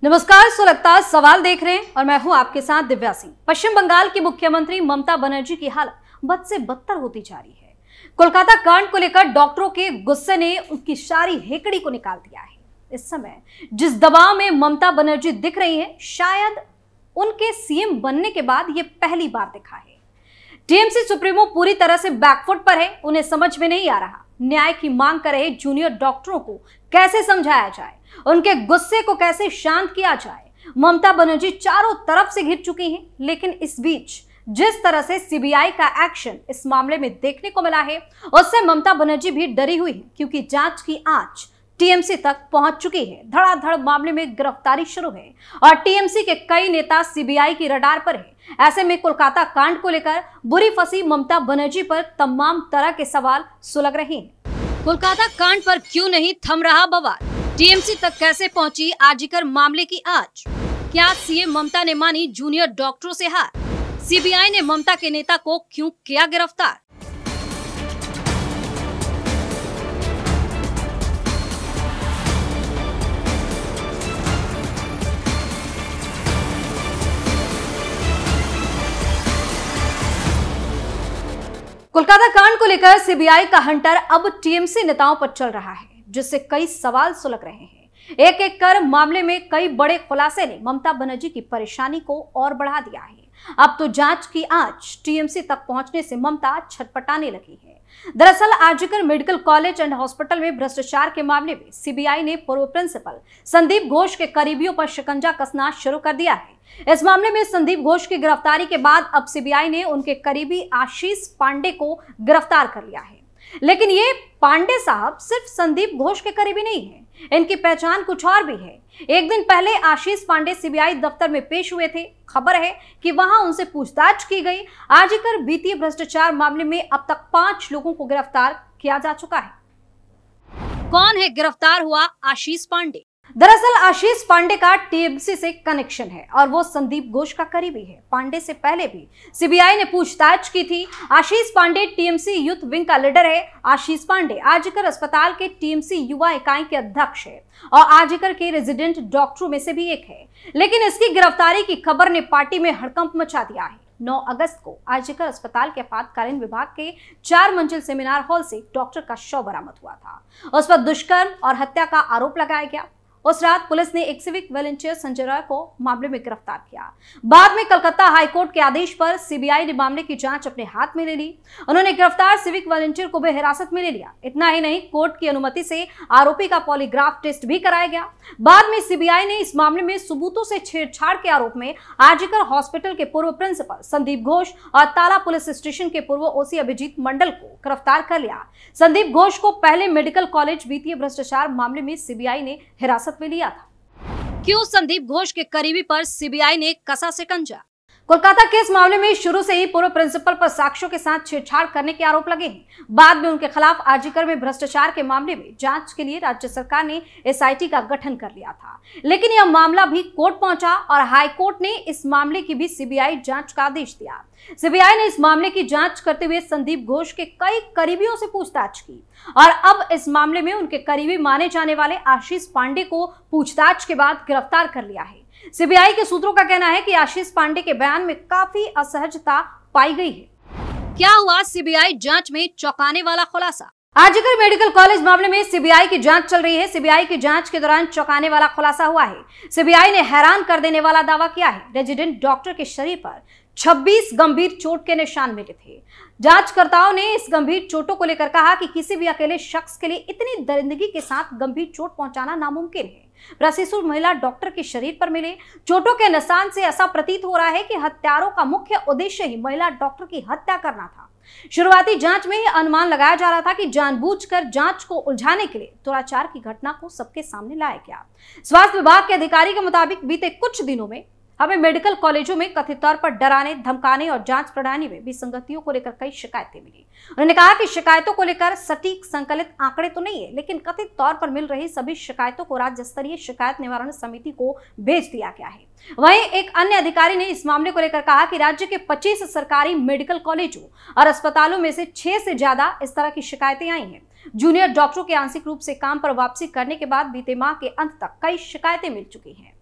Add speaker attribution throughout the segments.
Speaker 1: नमस्कार, सुलगता सवाल देख रहे हैं और मैं हूं आपके साथ दिव्या सिंह। पश्चिम बंगाल की मुख्यमंत्री ममता बनर्जी की हालत बद से बदतर होती जा रही है। कोलकाता कांड को लेकर डॉक्टरों के गुस्से ने उनकी सारी हेकड़ी को निकाल दिया है। इस समय जिस दबाव में ममता बनर्जी दिख रही है, शायद उनके सीएम बनने के बाद ये पहली बार दिखा है। टीएमसी सुप्रीमो पूरी तरह से बैकफुट पर है। उन्हें समझ में नहीं आ रहा न्याय की मांग कर रहे जूनियर डॉक्टरों को कैसे समझाया जाए, उनके गुस्से को कैसे शांत किया जाए। ममता बनर्जी चारों तरफ से घिर चुकी हैं, लेकिन इस बीच जिस तरह से सीबीआई का एक्शन इस मामले में देखने को मिला है, उससे ममता बनर्जी भी डरी हुई है, क्योंकि जांच की आंच टीएमसी तक पहुंच चुकी है। धड़ाधड़ मामले में गिरफ्तारी शुरू है और टीएमसी के कई नेता सीबीआई की रडार पर है। ऐसे में कोलकाता कांड को लेकर बुरी फंसी ममता बनर्जी पर तमाम तरह के सवाल सुलग रहे हैं। कोलकाता कांड पर क्यों नहीं थम रहा बवाल? टीएमसी तक कैसे पहुंची आर्जिकर मामले की आंच? क्या सीएम ममता ने मानी जूनियर डॉक्टरों से हार? सीबीआई ने ममता के नेता को क्यों किया गिरफ्तार? कोलकाता कांड को लेकर सीबीआई का हंटर अब टीएमसी नेताओं पर चल रहा है, जिससे कई सवाल सुलग रहे हैं। एक एक कर मामले में कई बड़े खुलासे ने ममता बनर्जी की परेशानी को और बढ़ा दिया है। अब तो जांच की आंच टीएमसी तक पहुंचने से ममता छटपटाने लगी है। दरअसल RG Kar medical college and hospital में भ्रष्टाचार के मामले में सीबीआई ने पूर्व प्रिंसिपल संदीप घोष के करीबियों पर शिकंजा कसना शुरू कर दिया है। इस मामले में संदीप घोष की गिरफ्तारी के बाद अब सीबीआई ने उनके करीबी आशीष पांडे को गिरफ्तार कर लिया है। लेकिन ये पांडे साहब सिर्फ संदीप घोष के करीबी नहीं है, इनकी पहचान कुछ और भी है। एक दिन पहले आशीष पांडे सीबीआई दफ्तर में पेश हुए थे। खबर है कि वहां उनसे पूछताछ की गई। आर्जिकर वित्तीय भ्रष्टाचार मामले में अब तक 5 लोगों को गिरफ्तार किया जा चुका है। कौन है गिरफ्तार हुआ आशीष पांडे? दरअसल आशीष पांडे का टीएमसी से कनेक्शन है और वो संदीप घोष का करीबी है। पांडे से पहले भी सीबीआई ने पूछताछ की थी। आशीष पांडे टीएमसी यूथ विंग का लीडर है। आशीष पांडे आर्जिकर अस्पताल के टीएमसी युवा इकाई के अध्यक्ष है और आर्जिकर के रेजिडेंट डॉक्टरों में से भी एक है। लेकिन इसकी गिरफ्तारी की खबर ने पार्टी में हड़कंप मचा दिया है। 9 अगस्त को आर्जिकर अस्पताल के आपातकालीन विभाग के 4 मंजिल सेमिनार हॉल से डॉक्टर का शव बरामद हुआ था। उस पर दुष्कर्म और हत्या का आरोप लगाया गया। उस रात पुलिस ने एक सिविक वॉलंटियर संजय राय को मामले में गिरफ्तार किया। बाद में कलकत्ता हाईकोर्ट के आदेश पर सीबीआई ने मामले की जांच अपने हाथ में ले ली। उन्होंने गिरफ्तार सिविक वॉलंटियर को भी हिरासत में ले लिया। इतना ही नहीं, कोर्ट की अनुमति से आरोपी का पॉलीग्राफ टेस्ट भी कराया गया। बाद में सीबीआई ने इस मामले में सबूतों से छेड़छाड़ के आरोप में आर्जिकर हॉस्पिटल के पूर्व प्रिंसिपल संदीप घोष और ताला पुलिस स्टेशन के पूर्व ओसी अभिजीत मंडल को गिरफ्तार कर लिया। संदीप घोष को पहले मेडिकल कॉलेज वित्तीय भ्रष्टाचार मामले में सीबीआई ने हिरासत में लिया था। क्यों संदीप घोष के करीबी पर सीबीआई ने कसा शिकंजा? कोलकाता केस मामले में शुरू से ही पूर्व प्रिंसिपल पर साक्ष्यों के साथ छेड़छाड़ करने के आरोप लगे हैं। बाद में उनके खिलाफ आर्जिकर में भ्रष्टाचार के मामले में जांच के लिए राज्य सरकार ने एसआईटी का गठन कर लिया था। लेकिन यह मामला भी कोर्ट पहुंचा और हाई कोर्ट ने इस मामले की भी सीबीआई जांच का आदेश दिया। सीबीआई ने इस मामले की जांच करते हुए संदीप घोष के कई करीबियों से पूछताछ की और अब इस मामले में उनके करीबी माने जाने वाले आशीष पांडे को पूछताछ के बाद गिरफ्तार कर लिया है। सीबीआई के सूत्रों का कहना है कि आशीष पांडे के बयान में काफी असहजता पाई गई है। क्या हुआ सीबीआई जांच में चौंकाने वाला खुलासा? आर्जिकर मेडिकल कॉलेज मामले में सीबीआई की जांच चल रही है। सीबीआई की जांच के दौरान चौंकाने वाला खुलासा हुआ है। सीबीआई ने हैरान कर देने वाला दावा किया है। रेजिडेंट डॉक्टर के शरीर पर 26 गंभीर चोट के निशान मिले थे। जांचकर्ताओं ने इस गंभीर चोटों को लेकर कहा कि किसी भी अकेले शख्स के लिए इतनी दरिंदगी के साथ गंभीर चोट पहुंचाना नामुमकिन है। प्रशिक्षु महिला डॉक्टर के शरीर पर मिले चोटों के निशान से ऐसा प्रतीत हो रहा है कि हत्यारों का मुख्य उद्देश्य ही महिला डॉक्टर की हत्या करना था। शुरुआती जांच में यह अनुमान लगाया जा रहा था कि जानबूझकर जांच को उलझाने के लिए दुराचार की घटना को सबके सामने लाया गया। स्वास्थ्य विभाग के अधिकारी के मुताबिक बीते कुछ दिनों में हमें मेडिकल कॉलेजों में कथित तौर पर डराने, धमकाने और जांच प्रणाली में विसंगतियों को लेकर कई शिकायतें मिली। उन्होंने कहा कि शिकायतों को लेकर सटीक संकलित आंकड़े तो नहीं है, लेकिन कथित तौर पर मिल रही सभी शिकायतों को राज्य स्तरीय शिकायत निवारण समिति को भेज दिया गया है। वहीं एक अन्य अधिकारी ने इस मामले को लेकर कहा कि राज्य के 25 सरकारी मेडिकल कॉलेजों और अस्पतालों में से 6 से ज्यादा इस तरह की शिकायतें आई हैं। जूनियर डॉक्टरों के आंशिक रूप से काम पर वापसी करने के बाद बीते माह के अंत तक कई शिकायतें मिल चुकी हैं।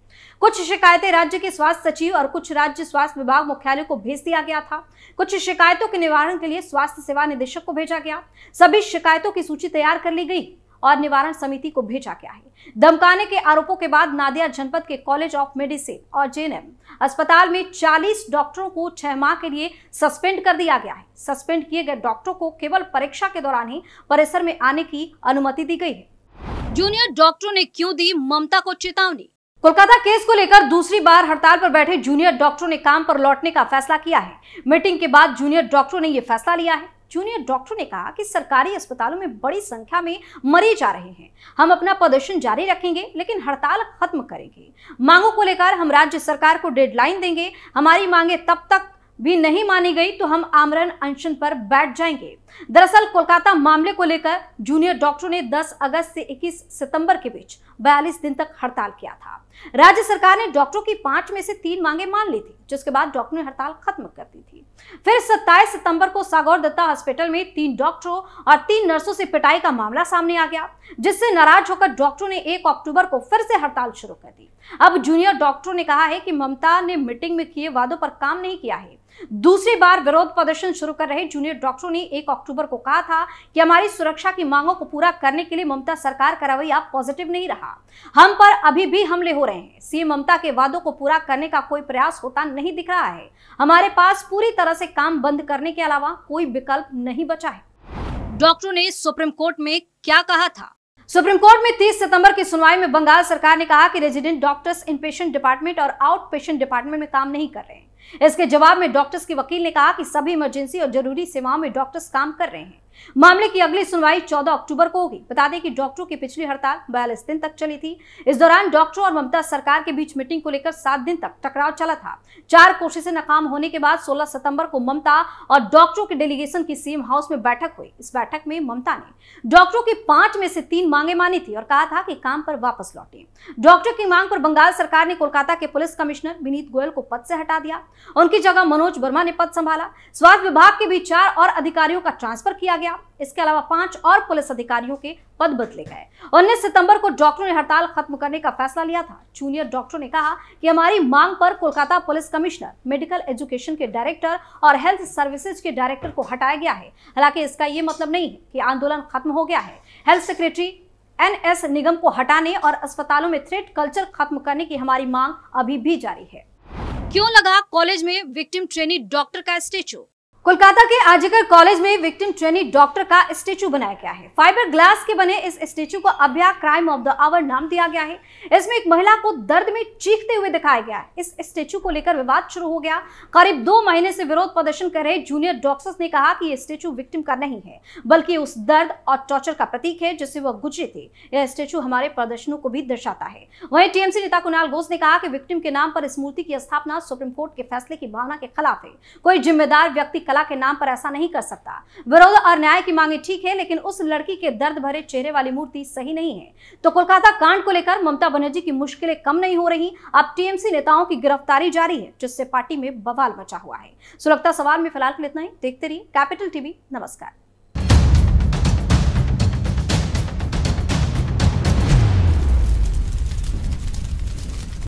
Speaker 1: कुछ शिकायतें राज्य के स्वास्थ्य सचिव और कुछ राज्य स्वास्थ्य विभाग मुख्यालय को भेज दिया गया था। कुछ शिकायतों के निवारण के लिए स्वास्थ्य सेवा निदेशक को भेजा गया। सभी शिकायतों की सूची तैयार कर ली गई और निवारण समिति को भेजा गया है। धमकाने के आरोपों के बाद नादिया जनपद के कॉलेज ऑफ मेडिसिन और जेएनएम अस्पताल में 40 डॉक्टरों को 6 माह के लिए सस्पेंड कर दिया गया है। सस्पेंड किए गए डॉक्टरों को केवल परीक्षा के दौरान ही परिसर में आने की अनुमति दी गई है। जूनियर डॉक्टरों ने क्यों दी ममता को चेतावनी? कोलकाता केस को लेकर दूसरी बार हड़ताल पर बैठे जूनियर डॉक्टरों ने काम पर लौटने का फैसला किया है। मीटिंग के बाद जूनियर डॉक्टरों ने यह फैसला लिया है। जूनियर डॉक्टरों ने कहा कि सरकारी अस्पतालों में बड़ी संख्या में मरीज आ रहे हैं। हम अपना प्रदर्शन जारी रखेंगे लेकिन हड़ताल खत्म करेंगे। मांगों को लेकर हम राज्य सरकार को डेडलाइन देंगे। हमारी मांगे तब तक भी नहीं मानी गई तो हम आमरण अनशन पर बैठ जाएंगे। दरअसल कोलकाता मामले को लेकर जूनियर डॉक्टरों ने 10 अगस्त से 21 सितंबर के बीच 42 दिन तक हड़ताल किया था। राज्य सरकार ने डॉक्टरों की 5 में से 3 मांगे मान ली थी, जिसके बाद डॉक्टरों ने हड़ताल खत्म कर दी थी। फिर 27 सितंबर को सागौर दत्ता हॉस्पिटल में 3 डॉक्टरों और 3 नर्सों से पिटाई का मामला सामने आ गया, जिससे नाराज होकर डॉक्टरों ने 1 अक्टूबर को फिर से हड़ताल शुरू कर दी। अब जूनियर डॉक्टरों ने कहा है कि ममता ने मीटिंग में किए वादों पर काम नहीं किया है। दूसरी बार विरोध प्रदर्शन शुरू कर रहे जूनियर डॉक्टरों ने 1 अक्टूबर को कहा था कि हमारी सुरक्षा की मांगों को पूरा करने के लिए ममता सरकार का रवैया पॉजिटिव नहीं रहा। हम पर अभी भी हमले हो रहे हैं। सीएम ममता के वादों को पूरा करने का कोई प्रयास होता नहीं दिख रहा है। हमारे पास पूरी तरह से काम बंद करने के अलावा कोई विकल्प नहीं बचा है। डॉक्टरों ने सुप्रीम कोर्ट में क्या कहा था? सुप्रीम कोर्ट में 30 सितंबर की सुनवाई में बंगाल सरकार ने कहा कि रेजिडेंट डॉक्टर्स इन पेशेंट डिपार्टमेंट और आउट पेशेंट डिपार्टमेंट में काम नहीं कर रहे हैं। इसके जवाब में डॉक्टर्स के वकील ने कहा कि सभी इमरजेंसी और जरूरी सेवाओं में डॉक्टर्स काम कर रहे हैं। मामले की अगली सुनवाई 14 अक्टूबर को होगी। बता दें कि डॉक्टरों की पिछली हड़ताल 42 दिन तक चली थी। इस दौरान डॉक्टरों और ममता सरकार के बीच मीटिंग को लेकर 7 दिन तक टकराव चला था। 4 कोशिशें नाकाम होने के बाद 16 सितंबर को ममता और डॉक्टरों के डेलीगेशन की सीएम हाउस में बैठक हुई। इस बैठक में ममता ने डॉक्टरों की 5 में से 3 मांगे मानी थी और कहा था कि काम पर वापस लौटे। डॉक्टर की मांग पर बंगाल सरकार ने कोलकाता के पुलिस कमिश्नर विनीत गोयल को पद से हटा दिया। उनकी जगह मनोज वर्मा ने पद संभाला। स्वास्थ्य विभाग के बीच 4 और अधिकारियों का ट्रांसफर किया गया। इसके अलावा 5 और पुलिस अधिकारियों के पद बदले गए। 19 सितंबर को डॉक्टरों ने हड़ताल खत्म करने का फैसला लिया था। जूनियर डॉक्टरों ने कहा कि हमारी मांग पर Kolkata police commissioner, medical education के डायरेक्टर और हेल्थ सर्विसेज के डायरेक्टर को हटाया गया है। हालांकि इसका ये मतलब नहीं है कि आंदोलन खत्म हो गया है। हेल्थ सेक्रेटरी NS निगम को हटाने और अस्पतालों में थ्रेट कल्चर खत्म करने की हमारी मांग अभी भी जारी है। क्यों लगा कॉलेज में विक्टिम ट्रेनी डॉक्टर का स्टेचू? कोलकाता के आरजीकर कॉलेज में विक्टिम ट्रेनी डॉक्टर का स्टेचू बनाया गया है। फाइबर ग्लास के बने इस स्टेचू को अभया क्राइम ऑफ द आवर नाम दिया गया है। इसमें एक महिला को दर्द में चीखते हुए दिखाया गया है। इस स्टेचू को लेकर विवाद शुरू हो गया। करीब 2 महीने से विरोध प्रदर्शन कर रहे जूनियर डॉक्टर्स ने कहा कि यह स्टेचू विक्टिम का नहीं है, बल्कि उस दर्द और टॉर्चर का प्रतीक है जिससे वह गुजरे थे। यह स्टेचू हमारे प्रदर्शनों को भी दर्शाता है। वहीं टीएमसी नेता कुणाल घोष ने कहा कि विक्टिम के नाम पर इस मूर्ति की स्थापना सुप्रीम कोर्ट के फैसले की भावना के खिलाफ है। कोई जिम्मेदार व्यक्ति कला के नाम पर ऐसा नहीं कर सकता। विरोध और न्याय की मांगे ठीक है, लेकिन उस लड़की के दर्द भरे चेहरे वाली मूर्ति सही नहीं है। तो कोलकाता कांड को लेकर ममता बनर्जी की मुश्किलें कम नहीं हो रही। अब टीएमसी नेताओं की गिरफ्तारी जारी है, जिससे पार्टी में बवाल मचा हुआ है। सुरक्षा सवाल में फिलहाल के लिए इतना ही। देखते रहिए कैपिटल टीवी। नमस्कार।